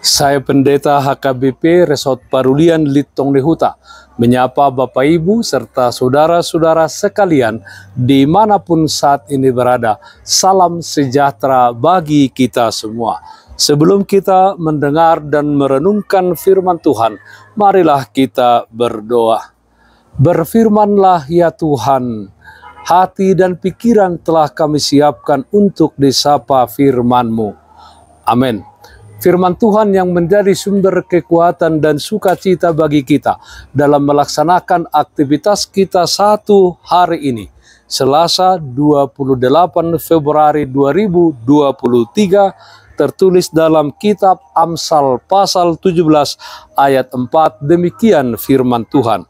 Saya Pendeta HKBP Resort Parulian Litong Lehuta menyapa Bapak Ibu serta saudara-saudara sekalian dimanapun saat ini berada. Salam sejahtera bagi kita semua. Sebelum kita mendengar dan merenungkan firman Tuhan, marilah kita berdoa. Berfirmanlah ya Tuhan, hati dan pikiran telah kami siapkan untuk disapa firman-Mu. Amin. Firman Tuhan yang menjadi sumber kekuatan dan sukacita bagi kita dalam melaksanakan aktivitas kita satu hari ini, Selasa 28 Februari 2023, tertulis dalam kitab Amsal pasal 17 ayat 4, demikian firman Tuhan.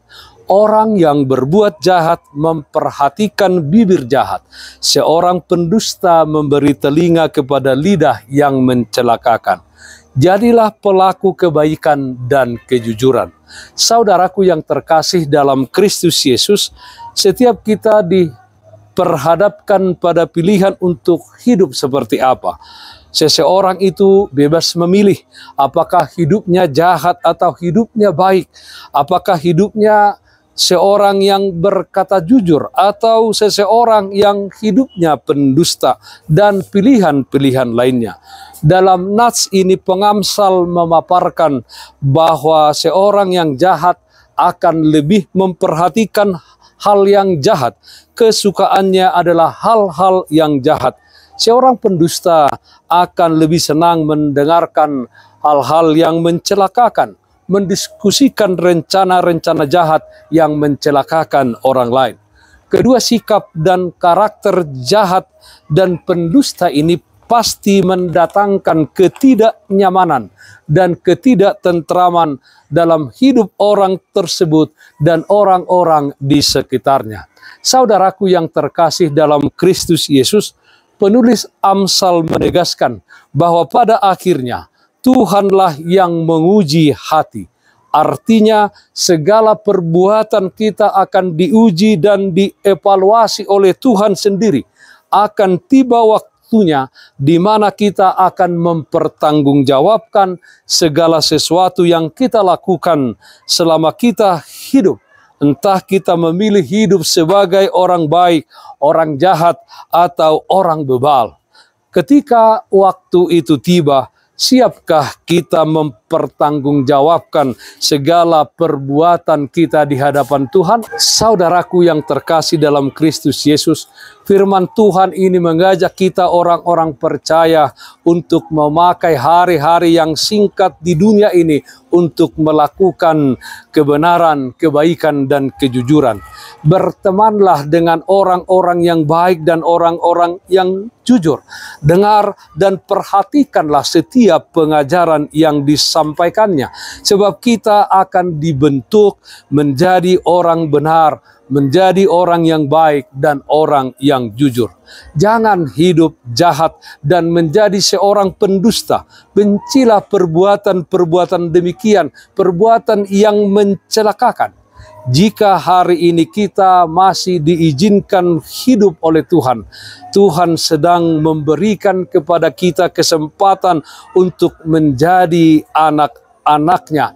Orang yang berbuat jahat memperhatikan bibir jahat. Seorang pendusta memberi telinga kepada lidah yang mencelakakan. Jadilah pelaku kebaikan dan kejujuran. Saudaraku yang terkasih dalam Kristus Yesus, setiap kita diperhadapkan pada pilihan untuk hidup seperti apa. Seseorang itu bebas memilih apakah hidupnya jahat atau hidupnya baik. Apakah hidupnya seorang yang berkata jujur atau seseorang yang hidupnya pendusta dan pilihan-pilihan lainnya. Dalam nats ini pengamsal memaparkan bahwa seorang yang jahat akan lebih memperhatikan hal yang jahat. Kesukaannya adalah hal-hal yang jahat. Seorang pendusta akan lebih senang mendengarkan hal-hal yang mencelakakan, mendiskusikan rencana-rencana jahat yang mencelakakan orang lain. Kedua sikap dan karakter jahat dan pendusta ini pasti mendatangkan ketidaknyamanan dan ketidaktentraman dalam hidup orang tersebut dan orang-orang di sekitarnya. Saudaraku yang terkasih dalam Kristus Yesus, penulis Amsal menegaskan bahwa pada akhirnya Tuhanlah yang menguji hati. Artinya segala perbuatan kita akan diuji dan dievaluasi oleh Tuhan sendiri. Akan tiba waktunya di mana kita akan mempertanggungjawabkan segala sesuatu yang kita lakukan selama kita hidup. Entah kita memilih hidup sebagai orang baik, orang jahat, atau orang bebal. Ketika waktu itu tiba, siapkah kita mempertanggungjawabkan segala perbuatan kita di hadapan Tuhan? Saudaraku yang terkasih dalam Kristus Yesus, firman Tuhan ini mengajak kita orang-orang percaya untuk memakai hari-hari yang singkat di dunia ini untuk melakukan kebenaran, kebaikan, dan kejujuran. Bertemanlah dengan orang-orang yang baik dan orang-orang yang jujur. Dengar dan perhatikanlah setiap pengajaran yang disampaikannya. Sebab kita akan dibentuk menjadi orang benar, menjadi orang yang baik dan orang yang jujur. Jangan hidup jahat dan menjadi seorang pendusta. Bencilah perbuatan-perbuatan demikian, perbuatan yang mencelakakan. Jika hari ini kita masih diizinkan hidup oleh Tuhan, Tuhan sedang memberikan kepada kita kesempatan untuk menjadi anak-anaknya.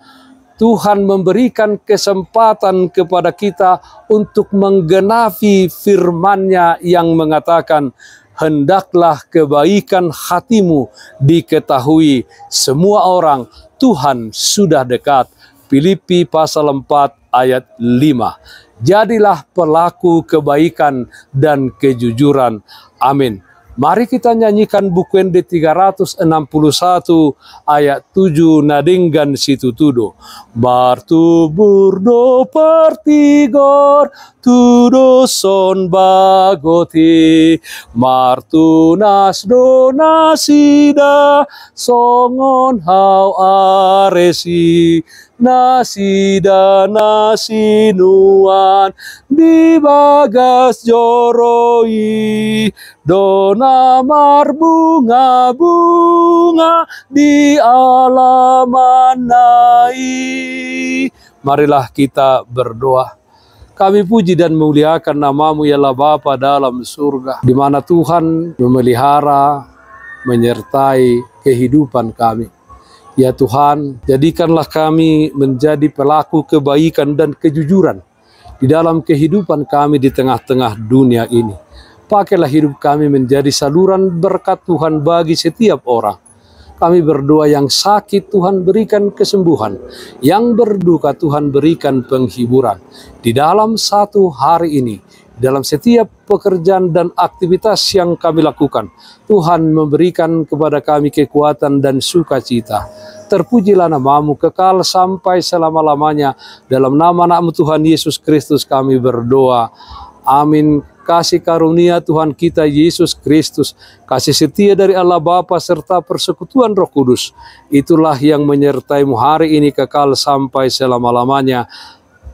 Tuhan memberikan kesempatan kepada kita untuk menggenapi firman-Nya yang mengatakan, hendaklah kebaikan hatimu diketahui semua orang, Tuhan sudah dekat. Filipi pasal 4 ayat 5. Jadilah pelaku kebaikan dan kejujuran. Amin. Mari kita nyanyikan Bukuende 361 ayat 7 nadinggan situ tudo. Bartubur do partigor tudo son bagoti martunas do nasida songon hau aresi nasida nasinuan di bagas joroi dona mar bunga-bunga di alaman nai. Marilah kita berdoa. Kami puji dan muliakan nama-Mu ya Allah Bapa dalam surga, di mana Tuhan memelihara, menyertai kehidupan kami. Ya Tuhan, jadikanlah kami menjadi pelaku kebaikan dan kejujuran di dalam kehidupan kami di tengah-tengah dunia ini. Pakailah hidup kami menjadi saluran berkat Tuhan bagi setiap orang. Kami berdoa, yang sakit Tuhan berikan kesembuhan, yang berduka Tuhan berikan penghiburan. Di dalam satu hari ini, dalam setiap pekerjaan dan aktivitas yang kami lakukan, Tuhan memberikan kepada kami kekuatan dan sukacita. Terpujilah nama-Mu kekal sampai selama-lamanya. Dalam nama anak-Mu Tuhan Yesus Kristus kami berdoa. Amin. Kasih karunia Tuhan kita Yesus Kristus, kasih setia dari Allah Bapa serta persekutuan Roh Kudus, itulah yang menyertai-Mu hari ini kekal sampai selama-lamanya.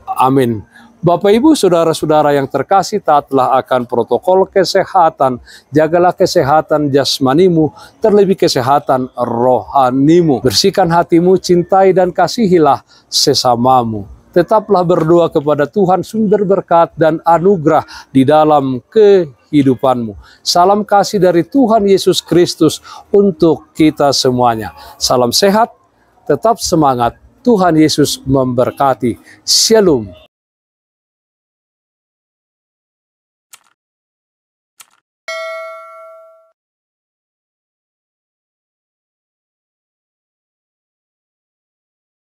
Amin. Bapak Ibu saudara-saudara yang terkasih, taatlah akan protokol kesehatan, jagalah kesehatan jasmanimu, terlebih kesehatan rohanimu. Bersihkan hatimu, cintai dan kasihilah sesamamu. Tetaplah berdoa kepada Tuhan sumber berkat dan anugerah di dalam kehidupanmu. Salam kasih dari Tuhan Yesus Kristus untuk kita semuanya. Salam sehat, tetap semangat. Tuhan Yesus memberkati. Shalom.